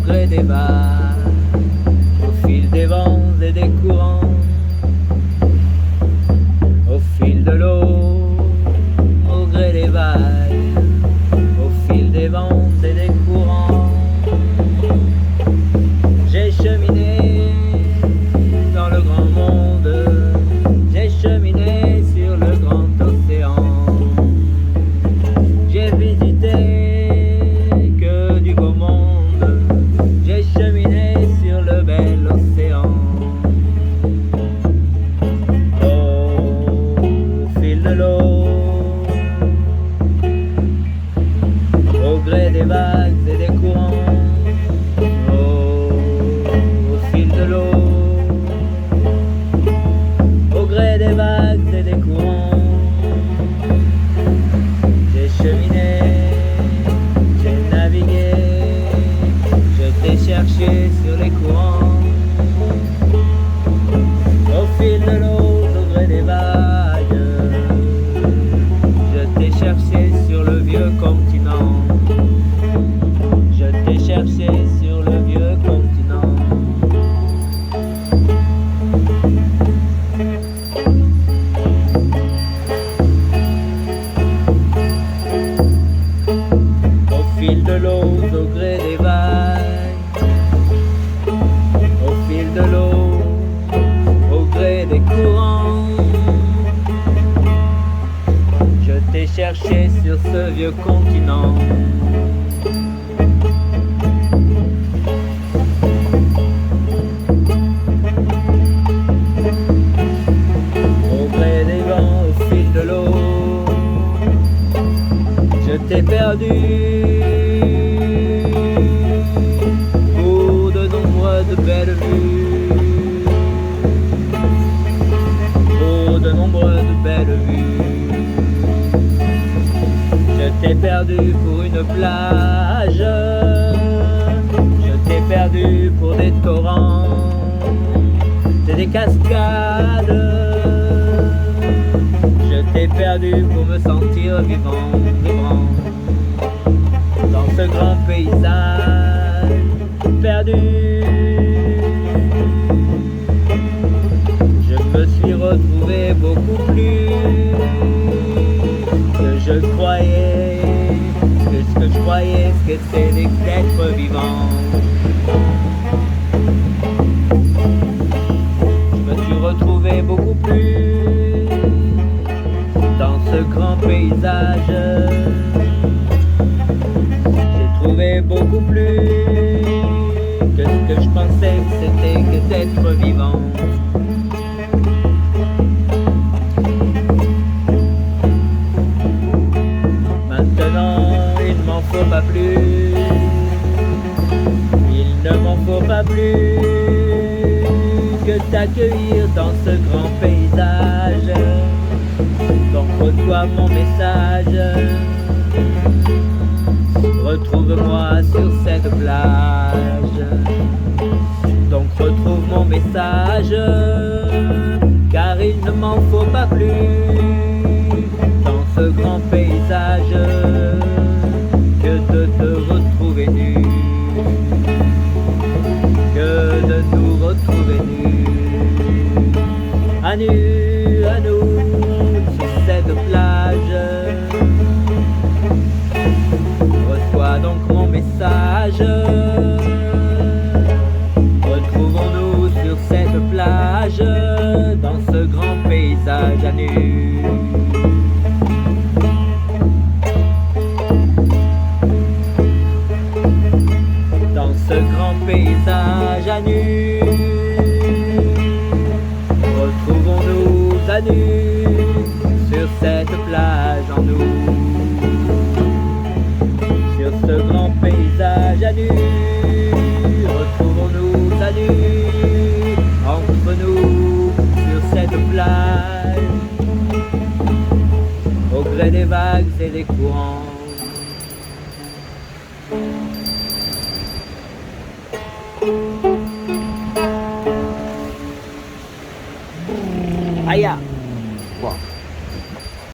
gré des vagues, au fil des vents et des courants, au fil de l'eau, au gré des vagues, au fil des vents et des courants. J'ai cheminé dans le grand monde, j'ai cheminé sur le grand océan. J'ai visité que du beau monde, j'ai cheminé sur le bel océan. Au fil de l'eau, au gré des vagues et des courants, au fil de l'eau, au gré des vagues et des courants, j'ai cheminé, j'ai navigué, je t'ai cherché sur les courants, au fil de l'eau, au gré des vagues, je t'ai cherché sur le vieux continent, je t'ai cherché sur le vieux continent. Au fil de l'eau, au gré des vagues, au fil de l'eau, au gré des courants, je t'ai cherché sur ce vieux continent. Au gré des vents, au fil de l'eau, je t'ai perdu pour de nombreuses belles vues, pour de nombreuses belles vues. Je t'ai perdu pour une plage, je t'ai perdu pour des torrents et des cascades. Je t'ai perdu pour me sentir vivant, vivant dans ce grand paysage perdu. Je me suis retrouvé beaucoup plus que je croyais, que ce que je croyais, ce que c'était d'être vivant. Je me suis retrouvé beaucoup plus dans ce grand paysage. J'ai trouvé beaucoup plus que ce que je pensais que c'était que d'être vivant. Maintenant, il ne m'en faut pas plus, il ne m'en faut pas plus que t'accueillir dans ce grand paysage. Donc reçois mon message, retrouve-moi sur cette plage. Donc retrouve mon message, car il ne m'en faut pas plus dans ce grand paysage que de te retrouver nu, que de nous retrouver nus, à nous, sur cette plage. Reçois donc mon message, retrouvons-nous sur cette plage, dans ce grand paysage à nu. Dans ce grand paysage à nu, retrouvons-nous à nu, sur cette plage en nous. Sur ce grand paysage à nu, retrouvons-nous à nu, entre nous, sur cette plage, au gré des vagues et des courants. Aïe!